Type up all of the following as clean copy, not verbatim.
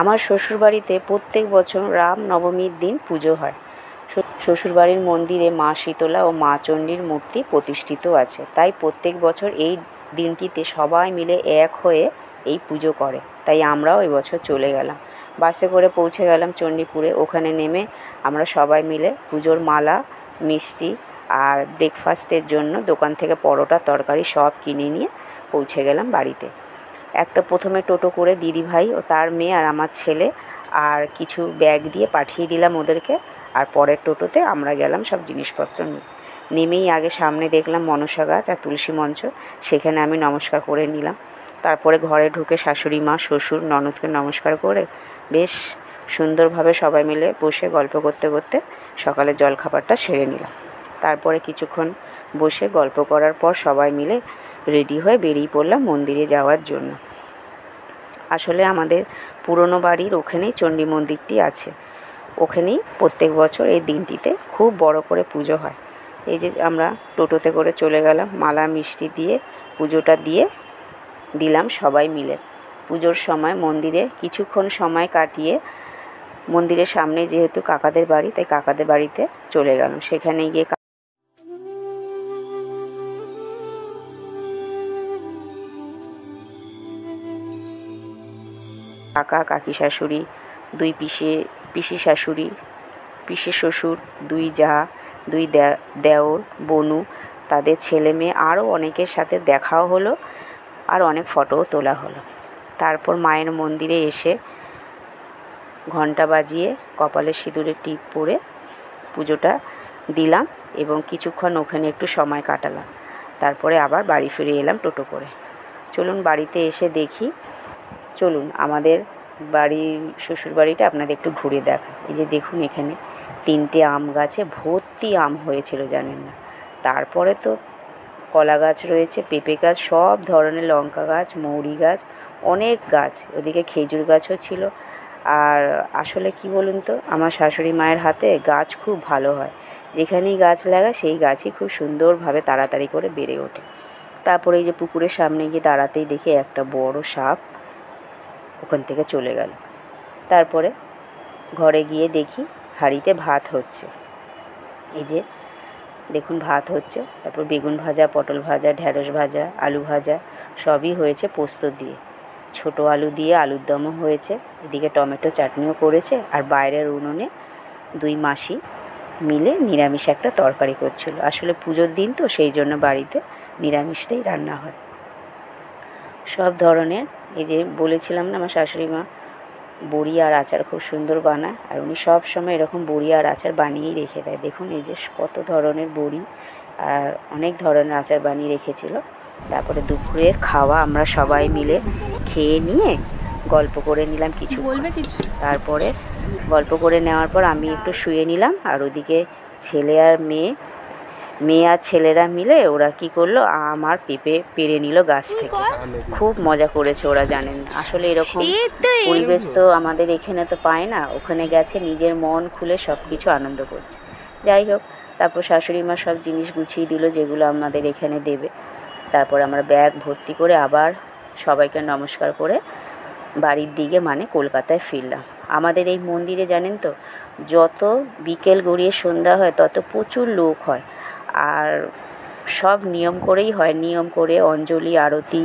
আমার শ্বশুরবাড়িতে প্রত্যেক বছর রামনবমীর দিন পুজো হয়। শ্বশুরবাড়ির মন্দিরে মা শীতলা ও মা চণ্ডীর মূর্তি প্রতিষ্ঠিত আছে, তাই প্রত্যেক বছর এই দিনটিতে সবাই মিলে এক হয়ে এই পুজো করে। তাই আমরাও এবছর চলে গেলাম, বাসে করে পৌঁছে গেলাম চণ্ডীপুরে। ওখানে নেমে আমরা সবাই মিলে পুজোর মালা, মিষ্টি আর ব্রেকফাস্টের জন্য দোকান থেকে পরোটা, তরকারি সব কিনে নিয়ে পৌঁছে গেলাম বাড়িতে। একটা প্রথমে টোটো করে দিদিভাই ও তার মেয়ে আর আমার ছেলে আর কিছু ব্যাগ দিয়ে পাঠিয়ে দিলাম ওদেরকে, আর পরের টোটোতে আমরা গেলাম সব জিনিসপত্র নিয়ে। নেমেই আগে সামনে দেখলাম মনসা গাছ আর তুলসী মঞ্চ, সেখানে আমি নমস্কার করে নিলাম। তারপরে ঘরে ঢুকে শাশুড়ি মা, শ্বশুর, ননদকে নমস্কার করে বেশ সুন্দরভাবে সবাই মিলে বসে গল্প করতে করতে সকালের জলখাবারটা সেরে নিলাম। তারপরে কিছুক্ষণ বসে গল্প করার পর সবাই মিলে রেডি হয়ে বেরিয়ে পড়লাম মন্দিরে যাওয়ার জন্য। আসলে আমাদের পুরনো বাড়ির ওখানেই চণ্ডী মন্দিরটি আছে, ওখানেই প্রত্যেক বছর এই দিনটিতে খুব বড় করে পুজো হয়। এই যে আমরা টোটোতে করে চলে গেলাম, মালা মিষ্টি দিয়ে পুজোটা দিলাম সবাই মিলে। পুজোর সময় মন্দিরে কিছুক্ষণ সময় কাটিয়ে মন্দিরের সামনে যেহেতু কাকাদের বাড়ি, তাই কাকাদের বাড়িতে চলে গেলাম। সেখানে গিয়ে কাকা, কাকি শাশুড়ি, দুই পিসি শাশুড়ি, পিসি শ্বশুর, দুই জা, দুই দেওর, বনু, তাদের ছেলে মেয়ে আরও অনেকের সাথে দেখাও হলো আর অনেক ফটোও তোলা হলো। তারপর মায়ের মন্দিরে এসে ঘণ্টা বাজিয়ে কপালে সিঁদুরের টিপ পরে পুজোটা দিলাম এবং কিছুক্ষণ ওখানে একটু সময় কাটালাম। তারপরে আবার বাড়ি ফিরে এলাম টোটো করে। চলুন বাড়িতে এসে দেখি, চলুন আমাদের বাড়ির শ্বশুরবাড়িটা আপনাদের একটু ঘুরে দেখাই। এই যে দেখুন, এখানে 3টে আম গাছে ভর্তি আম হয়েছিল, জানেন না। তারপরে তো কলা গাছ রয়েছে, পেঁপে গাছ, সব ধরনের লঙ্কা গাছ, মৌরি গাছ, অনেক গাছ, ওদিকে খেজুর গাছও ছিল। আর আসলে কি বলুন তো, আমার শাশুড়ি মায়ের হাতে গাছ খুব ভালো হয়, যেখানেই গাছ লাগায় সেই গাছই খুব সুন্দরভাবে তাড়াতাড়ি করে বেড়ে ওঠে। তারপরে এই যে পুকুরের সামনে গিয়ে দাঁড়াতেই দেখি একটা বড় সাপ ওখান থেকে চলে গেল। তারপরে ঘরে গিয়ে দেখি হাঁড়িতে ভাত হচ্ছে, এই যে দেখুন ভাত হচ্ছে। তারপর বেগুন ভাজা, পটল ভাজা, ঢ্যাঁড়স ভাজা, আলু ভাজা সবই হয়েছে পোস্ত দিয়ে। ছোট আলু দিয়ে আলুর দমও হয়েছে, এদিকে টমেটো চাটনিও করেছে, আর বাইরের উনুনে 2 মাসি মিলে নিরামিষ একটা তরকারি করছিল। আসলে পুজোর দিন তো, সেই জন্য বাড়িতে নিরামিষটাই রান্না হয় সব ধরনের। এই যে বলেছিলাম না, আমার শাশুড়ি মা বড়ি আর আচার খুব সুন্দর বানায়, আর উনি সব সময় এরকম বড়ি আর আচার বানিয়েই রেখে দেয়। দেখুন এই যে কত ধরনের বড়ি আর অনেক ধরনের আচার বানিয়ে রেখেছিল। তারপরে দুপুরের খাওয়া আমরা সবাই মিলে খেয়ে নিয়ে গল্প করে নিলাম কিছু। তারপরে গল্প করে নেওয়ার পর আমি একটু শুয়ে নিলাম, আর ওদিকে ছেলে আর মেয়ে আর ছেলেরা মিলে ওরা কি করলো, আম আর পেঁপে পেড়ে নিল গাছ থেকে। খুব মজা করেছে ওরা, জানেন না। আসলে এরকম পরিবেশ তো আমাদের এখানে তো পায় না, ওখানে গেছে নিজের মন খুলে সব কিছু আনন্দ করছে। যাই হোক, তারপর শাশুড়ি মা সব জিনিস গুছিয়ে দিল যেগুলো আমাদের এখানে দেবে। তারপর আমরা ব্যাগ ভর্তি করে আবার সবাইকে নমস্কার করে বাড়ির দিকে মানে কলকাতায় ফিরলাম। আমাদের এই মন্দিরে জানেন তো, যত বিকেল গড়িয়ে সন্ধ্যা হয় তত প্রচুর লোক হয়, আর সব নিয়ম করেই হয়, নিয়ম করে অঞ্জলি আরতি,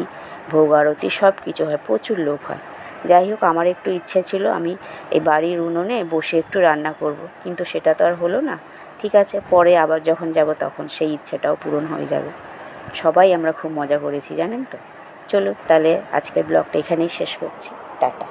ভোগ আরতি সব কিছু হয়, প্রচুর লোক হয়। যাই হোক, আমার একটু ইচ্ছে ছিল আমি এই বাড়ির উনুনে বসে একটু রান্না করব, কিন্তু সেটা তো আর হলো না। ঠিক আছে, পরে আবার যখন যাব তখন সেই ইচ্ছেটাও পূরণ হয়ে যাবে। সবাই আমরা খুব মজা করেছি, জানেন তো। চলো তাহলে আজকের ব্লগটা এখানেই শেষ করছি, টাটা।